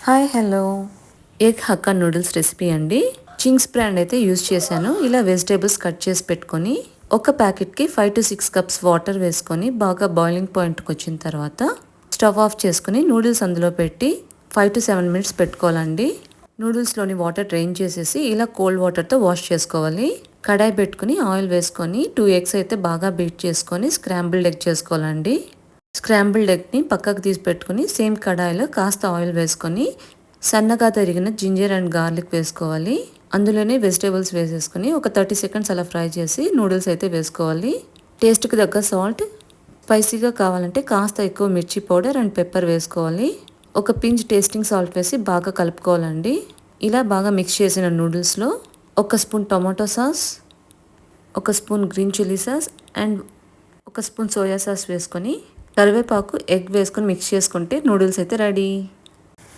Hi hello egg hakka noodles recipe అండి. Ching's brand అయితే use చేశాను. ఇలా వెజిటేబుల్స్ కట్ చేసి పెట్టుకొని ఒక ప్యాకెట్కి 5 to 6 కప్స్ వాటర్ వేసుకొని బాగా బాయిలింగ్ పాయింట్కి వచ్చిన తర్వాత స్టవ్ ఆఫ్ చేసుకుని నూడిల్స్ అందులో పెట్టి 5 to 7 మినిట్స్ పెట్టుకోవాలండి. నూడిల్స్లోని వాటర్ డ్రైన్ చేసేసి ఇలా కోల్డ్ వాటర్తో వాష్ చేసుకోవాలి. కడాయి పెట్టుకుని ఆయిల్ వేసుకొని 2 eggs అయితే బాగా బీట్ చేసుకొని స్క్రాంబుల్డ్ ఎగ్ చేసుకోవాలండి. స్క్రాంబుల్డ్ ఎగ్ని పక్కకు తీసి పెట్టుకుని సేమ్ కడాయిలో కాస్త ఆయిల్ వేసుకొని సన్నగా తరిగిన జింజర్ అండ్ గార్లిక్ వేసుకోవాలి. అందులోనే వెజిటేబుల్స్ వేసేసుకొని ఒక 30 seconds అలా ఫ్రై చేసి నూడిల్స్ అయితే వేసుకోవాలి. టేస్ట్కి తగ్గ సాల్ట్, స్పైసీగా కావాలంటే కాస్త ఎక్కువ మిర్చి పౌడర్ అండ్ పెప్పర్ వేసుకోవాలి. ఒక పించ్ టేస్టింగ్ సాల్ట్ వేసి బాగా కలుపుకోవాలండి. ఇలా బాగా మిక్స్ చేసిన నూడిల్స్లో 1 spoon tomato sauce, 1 spoon green chilli sauce and 1 spoon soya sauce వేసుకొని కరివేపాకు ఎగ్ వేసుకొని మిక్స్ చేసుకుంటే నూడిల్స్ అయితే రెడీ.